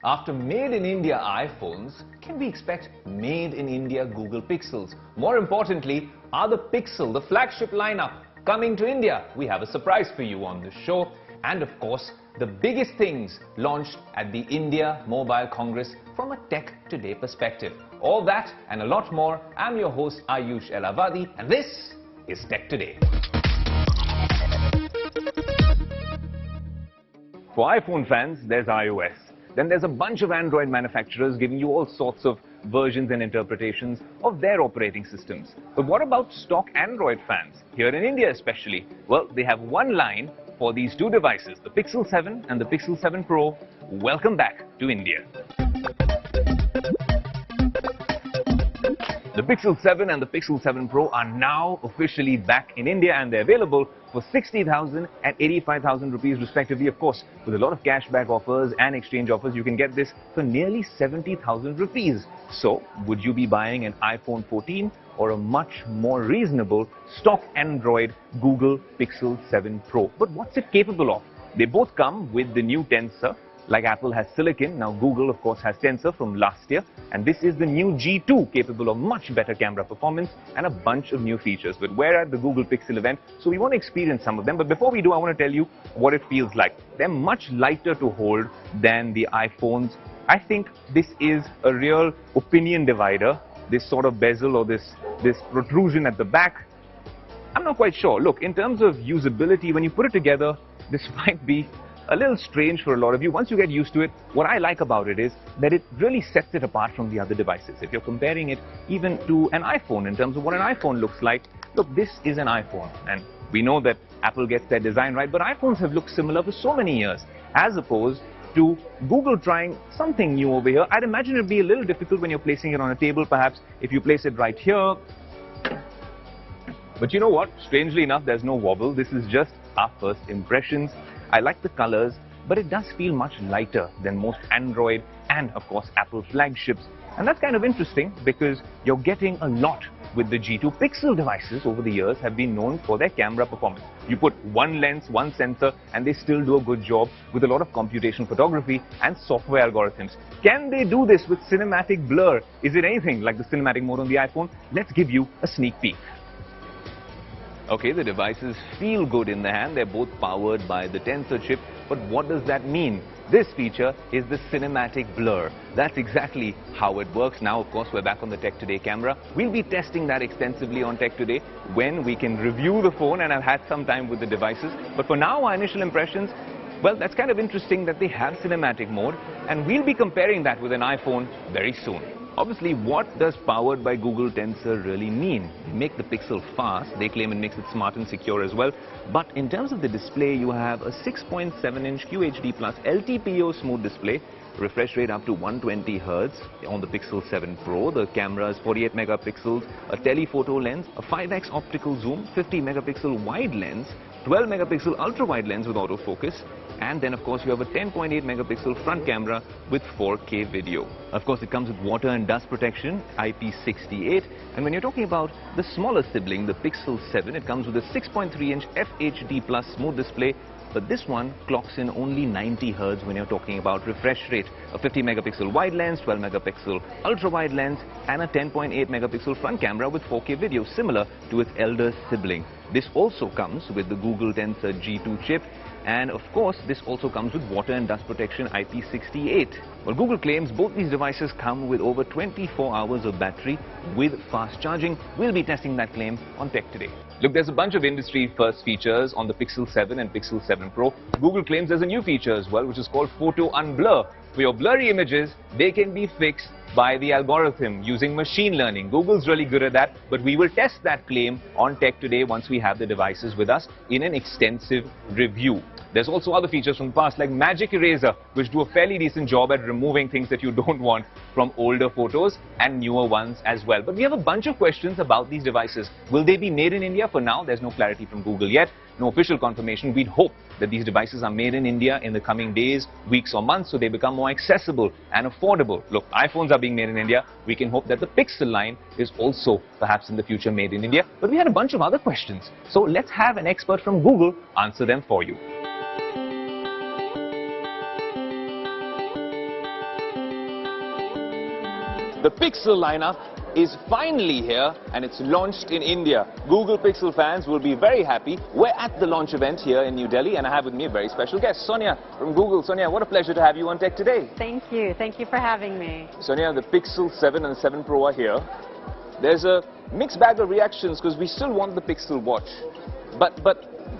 After made in India iPhones, can we expect made in India Google Pixels? More importantly, are the Pixel, the flagship lineup, coming to India? We have a surprise for you on this show. And of course, the biggest things launched at the India Mobile Congress from a Tech Today perspective. All that and a lot more. I'm your host Aayush Ailawadi and this is Tech Today. For iPhone fans, there's iOS. Then there's a bunch of Android manufacturers giving you all sorts of versions and interpretations of their operating systems. But what about stock Android fans, here in India especially? Well, they have one line for these two devices, the Pixel 7 and the Pixel 7 Pro. Welcome back to India. The Pixel 7 and the Pixel 7 Pro are now officially back in India and they're available for 60,000 and 85,000 rupees respectively. Of course, with a lot of cashback offers and exchange offers, you can get this for nearly 70,000 rupees. So, would you be buying an iPhone 14 or a much more reasonable stock Android Google Pixel 7 Pro? But what's it capable of? They both come with the new Tensor. Like Apple has Silicon, now Google of course has Tensor from last year, and this is the new G2, capable of much better camera performance and a bunch of new features. But we're at the Google Pixel event, so we want to experience some of them. But before we do, I want to tell you what it feels like. They're much lighter to hold than the iPhones. I think this is a real opinion divider, this sort of bezel or this protrusion at the back. I'm not quite sure. Look, in terms of usability, when you put it together, this might be a little strange for a lot of you. Once you get used to it, what I like about it is that it really sets it apart from the other devices. If you're comparing it even to an iPhone in terms of what an iPhone looks like, look, this is an iPhone. And we know that Apple gets their design right, but iPhones have looked similar for so many years, as opposed to Google trying something new over here. I'd imagine it'd be a little difficult when you're placing it on a table, perhaps if you place it right here. But you know what? Strangely enough, there's no wobble. This is just our first impressions. I like the colors, but it does feel much lighter than most Android and, of course, Apple flagships. And that's kind of interesting because you're getting a lot with the G2. Pixel devices over the years have been known for their camera performance. You put one lens, one sensor, and they still do a good job with a lot of computational photography and software algorithms. Can they do this with cinematic blur? Is it anything like the cinematic mode on the iPhone? Let's give you a sneak peek. Okay, the devices feel good in the hand. They're both powered by the Tensor chip. But what does that mean? This feature is the cinematic blur. That's exactly how it works. Now, of course, we're back on the Tech Today camera. We'll be testing that extensively on Tech Today when we can review the phone, and I've had some time with the devices. But for now, our initial impressions, well, that's kind of interesting that they have cinematic mode, and we'll be comparing that with an iPhone very soon. Obviously, what does powered by Google Tensor really mean? They make the Pixel fast. They claim it makes it smart and secure as well. But in terms of the display, you have a 6.7-inch QHD plus LTPO smooth display, refresh rate up to 120 Hz on the Pixel 7 Pro. The camera is 48 megapixels, a telephoto lens, a 5x optical zoom, 50 megapixel wide lens, 12 megapixel ultra wide lens with autofocus, and then of course you have a 10.8 megapixel front camera with 4K video. Of course it comes with water and dust protection, IP68, and when you're talking about the smaller sibling, the Pixel 7, it comes with a 6.3-inch FHD plus smooth display. But this one clocks in only 90 Hz when you're talking about refresh rate. A 50 megapixel wide lens, 12 megapixel ultra wide lens, and a 10.8 megapixel front camera with 4K video, similar to its elder sibling. This also comes with the Google Tensor G2 chip. And of course, this also comes with water and dust protection IP68. Well, Google claims both these devices come with over 24 hours of battery with fast charging. We'll be testing that claim on Tech Today. Look, there's a bunch of industry-first features on the Pixel 7 and Pixel 7 Pro. Google claims there's a new feature as well, which is called Photo Unblur. For your blurry images, they can be fixed by the algorithm using machine learning. Google's really good at that, but we will test that claim on Tech Today once we have the devices with us in an extensive review. There's also other features from the past like Magic Eraser, which do a fairly decent job at removing things that you don't want from older photos and newer ones as well. But we have a bunch of questions about these devices. Will they be made in India? For now, there's no clarity from Google yet. No official confirmation. We'd hope that these devices are made in India in the coming days, weeks or months, so they become more accessible and affordable. Look, iPhones are being made in India. We can hope that the Pixel line is also perhaps in the future made in India. But we had a bunch of other questions. So let's have an expert from Google answer them for you. The Pixel lineup is finally here and it's launched in India. Google Pixel fans will be very happy. We're at the launch event here in New Delhi and I have with me a very special guest, Sonia from Google. Sonia, what a pleasure to have you on Tech Today. Thank you. Thank you for having me. Sonia, the Pixel 7 and 7 Pro are here. There's a mixed bag of reactions because we still want the Pixel watch. But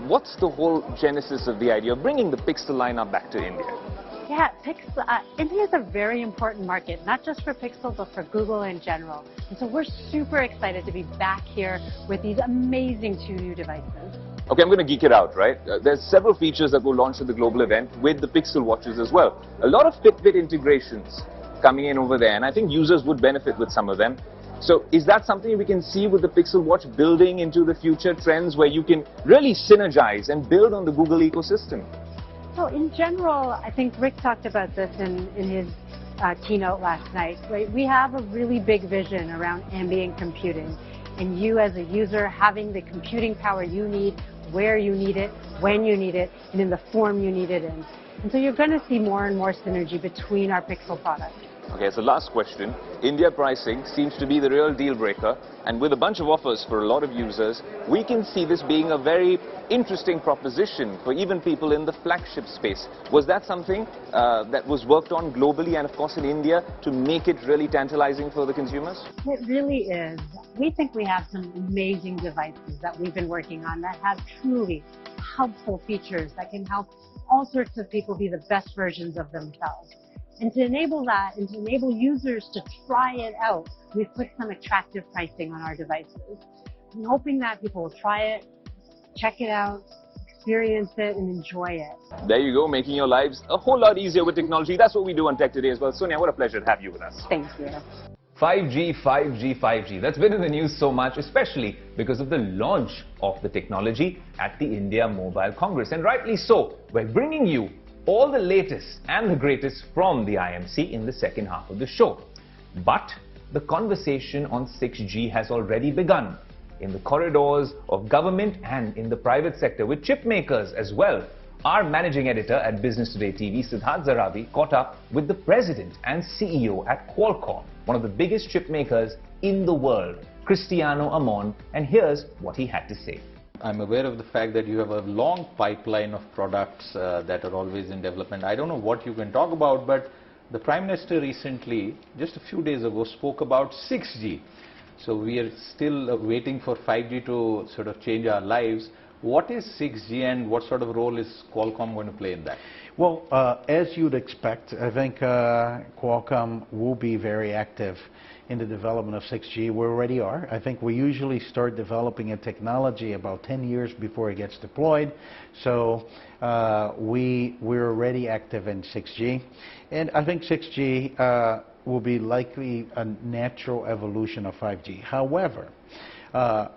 what's the whole genesis of the idea of bringing the Pixel lineup back to India? Yeah, India is a very important market, not just for Pixel, but for Google in general. And so we're super excited to be back here with these amazing 2 new devices. Okay, I'm going to geek it out, right? There's several features that were launched at the global event with the Pixel watches as well. A lot of Fitbit integrations coming in over there, and I think users would benefit with some of them. So is that something we can see with the Pixel watch building into the future trends where you can really synergize and build on the Google ecosystem? So in general, I think Rick talked about this in his keynote last night. Right? We have a really big vision around ambient computing, and you as a user having the computing power you need, where you need it, when you need it, and in the form you need it in. And so you're going to see more and more synergy between our Pixel products. Okay, so last question. India pricing seems to be the real deal breaker, and with a bunch of offers for a lot of users, we can see this being a very interesting proposition for even people in the flagship space. Was that something that was worked on globally and of course in India to make it really tantalizing for the consumers? It really is. We think we have some amazing devices that we've been working on that have truly helpful features that can help all sorts of people be the best versions of themselves. And to enable that and to enable users to try it out, we've put some attractive pricing on our devices. I'm hoping that people will try it, check it out, experience it, and enjoy it. There you go, making your lives a whole lot easier with technology. That's what we do on Tech Today as well. Sonia, what a pleasure to have you with us. Thank you. 5G, 5G, 5G. That's been in the news so much, especially because of the launch of the technology at the India Mobile Congress. And rightly so, we're bringing you all the latest and the greatest from the IMC in the second half of the show. But the conversation on 6G has already begun in the corridors of government and in the private sector with chip makers as well. Our managing editor at Business Today TV, Siddharth Zarabi, caught up with the president and CEO at Qualcomm, one of the biggest chip makers in the world, Cristiano Amon, and here's what he had to say. I'm aware of the fact that you have a long pipeline of products that are always in development. I don't know what you can talk about, but the Prime Minister recently, just a few days ago, spoke about 6G. So we are still waiting for 5G to sort of change our lives. What is 6G and what sort of role is Qualcomm going to play in that? Well, as you'd expect, I think Qualcomm will be very active in the development of 6G. We already are. I think we usually start developing a technology about 10 years before it gets deployed. So we're already active in 6G. And I think 6G will be likely a natural evolution of 5G. However,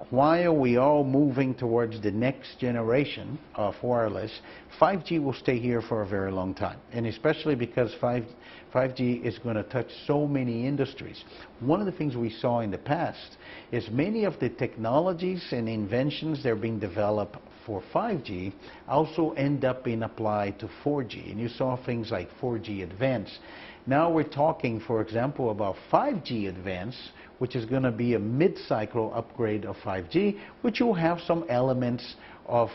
while we are moving towards the next generation of wireless, 5G will stay here for a very long time, and especially because 5G is going to touch so many industries. One of the things we saw in the past is many of the technologies and inventions that are being developed for 5G also end up being applied to 4G, and you saw things like 4G Advanced. Now we're talking, for example, about 5G Advanced, which is going to be a mid-cycle upgrade of 5G, which will have some elements of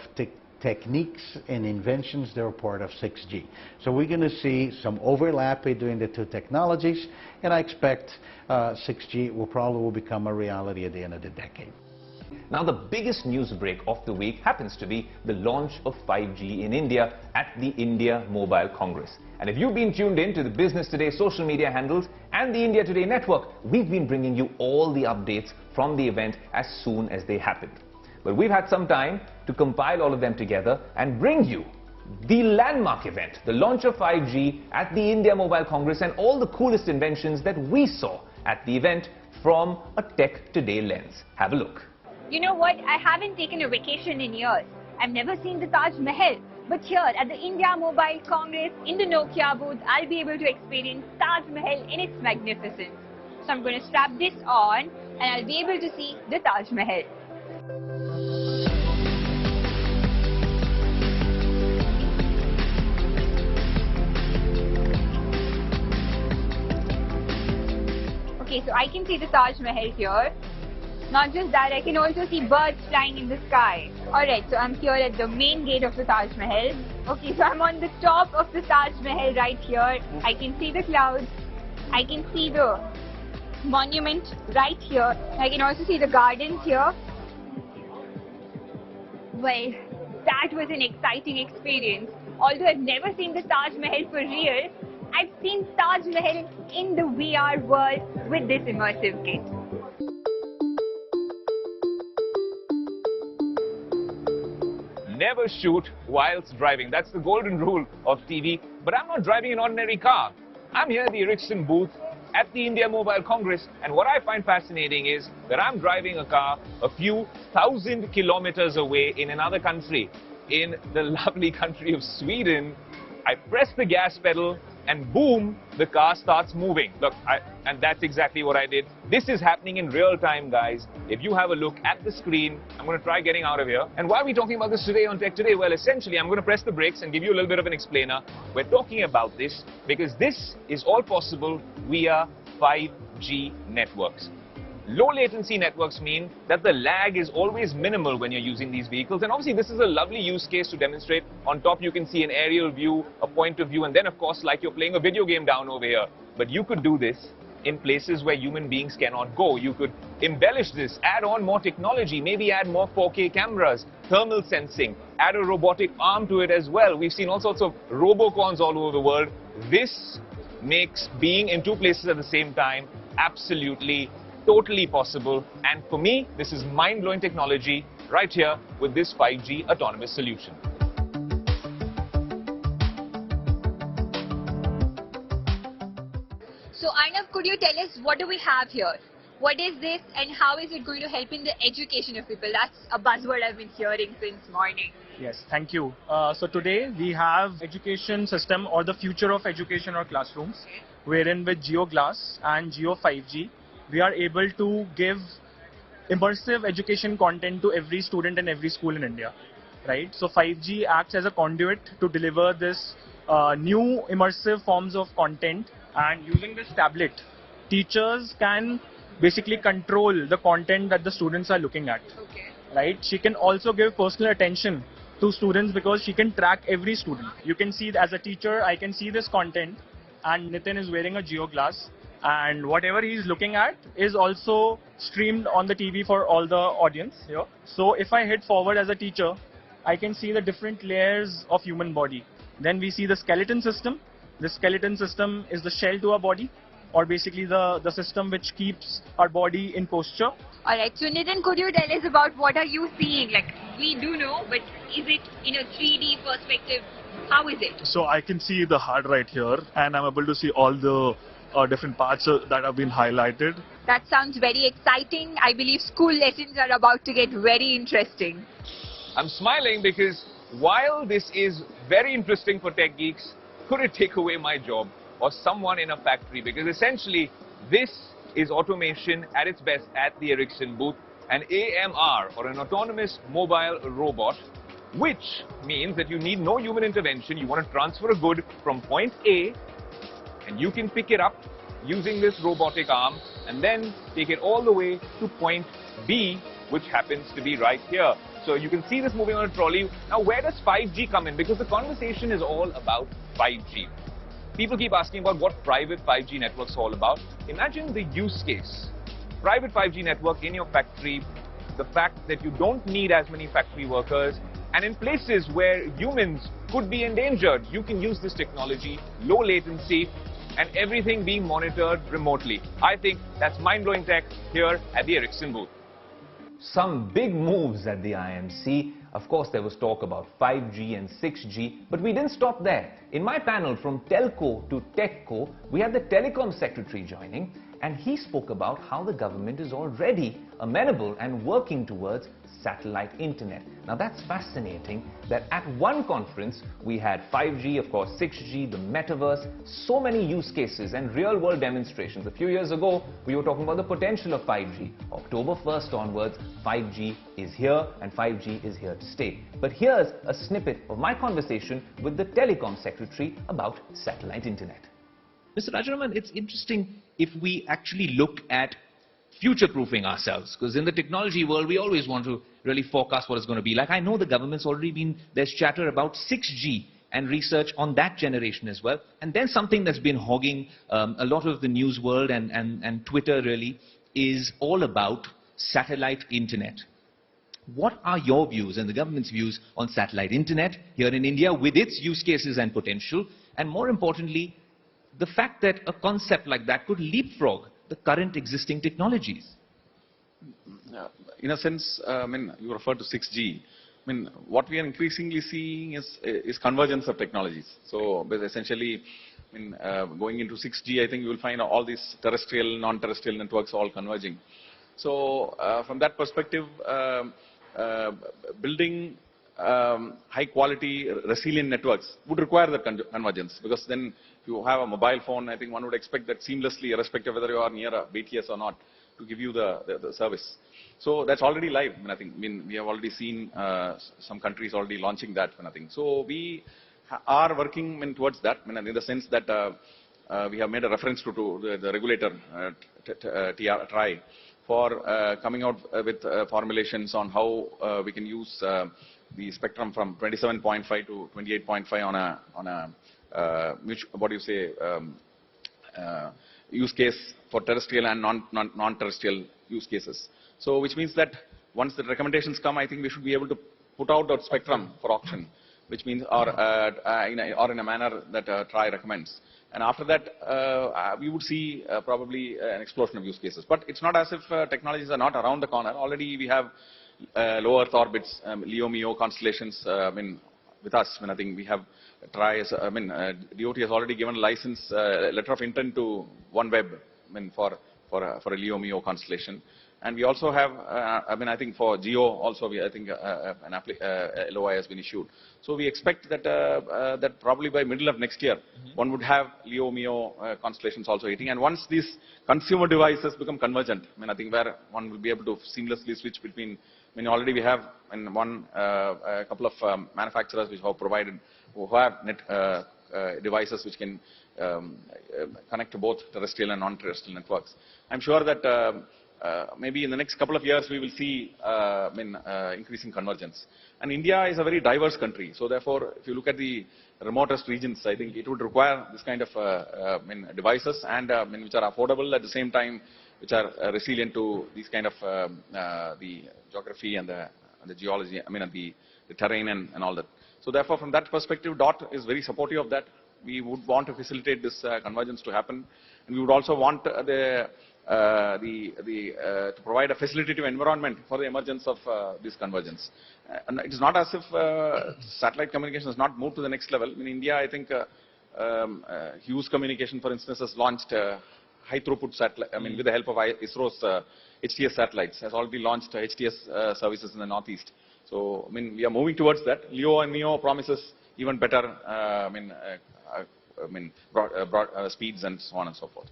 techniques and inventions that are part of 6G. So we're going to see some overlap between the two technologies, and I expect 6G will probably become a reality at the end of the decade. Now, the biggest news break of the week happens to be the launch of 5G in India at the India Mobile Congress. And if you've been tuned in to the Business Today social media handles and the India Today network, we've been bringing you all the updates from the event as soon as they happened. But we've had some time to compile all of them together and bring you the landmark event, the launch of 5G at the India Mobile Congress, and all the coolest inventions that we saw at the event from a Tech Today lens. Have a look. You know what? I haven't taken a vacation in years. I've never seen the Taj Mahal. But here at the India Mobile Congress in the Nokia booth, I'll be able to experience Taj Mahal in its magnificence. So I'm going to strap this on and I'll be able to see the Taj Mahal. Okay, so I can see the Taj Mahal here. Not just that, I can also see birds flying in the sky. Alright, so I'm here at the main gate of the Taj Mahal. Okay, so I'm on the top of the Taj Mahal right here. I can see the clouds. I can see the monument right here. I can also see the gardens here. Well, that was an exciting experience. Although I've never seen the Taj Mahal for real, I've seen Taj Mahal in the VR world with this immersive kit. Never shoot whilst driving. That's the golden rule of TV. But I'm not driving an ordinary car. I'm here at the Ericsson booth at the India Mobile Congress, and what I find fascinating is that I'm driving a car a few thousand kilometers away in another country. In the lovely country of Sweden, I press the gas pedal and boom, the car starts moving. Look, and that's exactly what I did. This is happening in real time, guys. If you have a look at the screen, I'm going to try getting out of here. And why are we talking about this today on Tech Today? Well, essentially, I'm going to press the brakes and give you a little bit of an explainer. We're talking about this because this is all possible via 5G networks. Low latency networks mean that the lag is always minimal when you're using these vehicles, and obviously this is a lovely use case to demonstrate. On top you can see an aerial view, a point of view, and then of course like you're playing a video game down over here. But you could do this in places where human beings cannot go. You could embellish this, add on more technology, maybe add more 4K cameras, thermal sensing, add a robotic arm to it as well. We've seen all sorts of robocons all over the world. This makes being in two places at the same time absolutely totally possible, and for me this is mind-blowing technology right here with this 5G autonomous solution. So Arnav, could you tell us what do we have here? What is this and how is it going to help in the education of people? That's a buzzword I've been hearing since morning. Yes, thank you. So today we have education system or the future of education or classrooms, wherein with GeoGlass and Geo 5G, we are able to give immersive education content to every student and every school in India, right? So 5G acts as a conduit to deliver this new immersive forms of content, and using this tablet, teachers can basically control the content that the students are looking at, right? She can also give personal attention to students because she can track every student. You can see as a teacher, I can see this content, and Nitin is wearing a GeoGlass. And whatever he is looking at is also streamed on the TV for all the audience here. So if I head forward as a teacher, I can see the different layers of human body. Then we see the skeleton system. The skeleton system is the shell to our body, or basically the system which keeps our body in posture. Alright, so Nitin, could you tell us about what are you seeing? Like, we do know, but is it in a 3D perspective? How is it? So I can see the heart right here, and I'm able to see all the different parts that have been highlighted. That sounds very exciting. I believe school lessons are about to get very interesting. I'm smiling because while this is very interesting for tech geeks, could it take away my job or someone in a factory? Because essentially this is automation at its best at the Ericsson booth, an AMR or an autonomous mobile robot, which means that you need no human intervention. You want to transfer a good from point A, and you can pick it up using this robotic arm and then take it all the way to point B, which happens to be right here. So you can see this moving on a trolley. Now, where does 5G come in? Because the conversation is all about 5G. People keep asking about what private 5G networks are all about. Imagine the use case. Private 5G network in your factory, the fact that you don't need as many factory workers, and in places where humans could be endangered, you can use this technology, low latency, and everything being monitored remotely. I think that's mind-blowing tech here at the Ericsson booth. Some big moves at the IMC. Of course, there was talk about 5G and 6G, but we didn't stop there. In my panel, from Telco to Techco, we had the Telecom Secretary joining, and he spoke about how the government is already amenable and working towards satellite internet. Now that's fascinating that at one conference we had 5G, of course 6G, the metaverse, so many use cases and real world demonstrations. A few years ago we were talking about the potential of 5G. October 1st onwards, 5G is here and 5G is here to stay. But here's a snippet of my conversation with the Telecom Secretary about satellite internet. Mr. Rajaraman, it's interesting if we actually look at future-proofing ourselves, because in the technology world, we always want to really forecast what it's going to be like. I know the government's already been, there's chatter about 6G and research on that generation as well. And then something that's been hogging a lot of the news world and Twitter really is all about satellite internet. What are your views and the government's views on satellite internet here in India with its use cases and potential? And more importantly, the fact that a concept like that could leapfrog the current existing technologies. In a sense, you refer to 6G. What we are increasingly seeing is convergence of technologies. So, essentially, going into 6G, I think you will find all these terrestrial, non-terrestrial networks all converging. So, from that perspective, building high-quality, resilient networks would require that convergence, because then if you have a mobile phone, I think one would expect that seamlessly, irrespective of whether you are near a BTS or not, to give you the service. So that's already live. We have already seen some countries already launching that kind of thing. So we are working towards that, in the sense that we have made a reference to the regulator, TRI, for coming out with formulations on how we can use the spectrum from 27.5 to 28.5 on a use case for terrestrial and non-terrestrial use cases. So, which means that once the recommendations come, I think we should be able to put out that spectrum for auction, which means or in a manner that TRI recommends. And after that, we would see probably an explosion of use cases. But it's not as if technologies are not around the corner. Already we have low Earth orbits, LEO, MEO constellations. With us, I think we have TRI. DOT has already given a license, letter of intent to OneWeb, for a LEO, MEO constellation. And we also have, I think for GEO also, I think an LOI has been issued. So we expect that that probably by middle of next year, one would have LEO, MEO constellations also hitting. And once these consumer devices become convergent, I think where one will be able to seamlessly switch between. Already we have a couple of manufacturers which who have devices which can connect to both terrestrial and non-terrestrial networks. I'm sure that maybe in the next couple of years we will see increasing convergence. And India is a very diverse country, so therefore if you look at the remotest regions, I think it would require this kind of devices and which are affordable at the same time, which are resilient to these kind of the geography and the geology, the terrain and all that. So therefore, from that perspective, DOT is very supportive of that. We would want to facilitate this convergence to happen, and we would also want to provide a facilitative environment for the emergence of this convergence. And it is not as if satellite communication has not moved to the next level. In India, I think Hughes Communication, for instance, has launched high throughput satellite, with the help of ISRO's HTS satellites, has already launched HTS services in the Northeast. So, we are moving towards that. LEO and MEO promises even better, broad speeds and so on and so forth.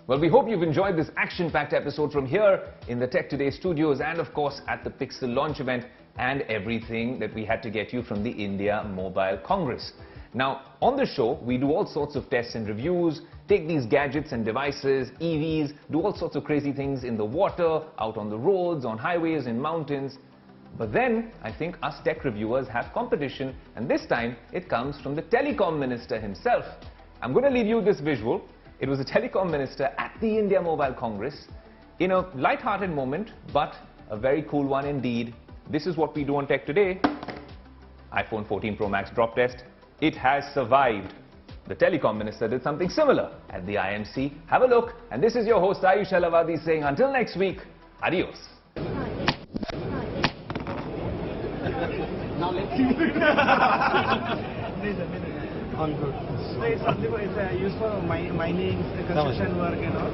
Well, we hope you've enjoyed this action-packed episode from here in the Tech Today studios and, of course, at the Pixel launch event and everything that we had to get you from the India Mobile Congress. Now, on the show, we do all sorts of tests and reviews, take these gadgets and devices, EVs, do all sorts of crazy things in the water, out on the roads, on highways, in mountains. But then, I think us tech reviewers have competition, and this time, it comes from the telecom minister himself. I'm going to leave you with this visual. It was a telecom minister at the India Mobile Congress in a light-hearted moment, but a very cool one indeed. This is what we do on Tech Today. iPhone 14 Pro Max drop test. It has survived. The telecom minister did something similar at the IMC. Have a look. And this is your host Aayush Ailawadi saying until next week, adios. All good. So it's used for mining, construction work and all.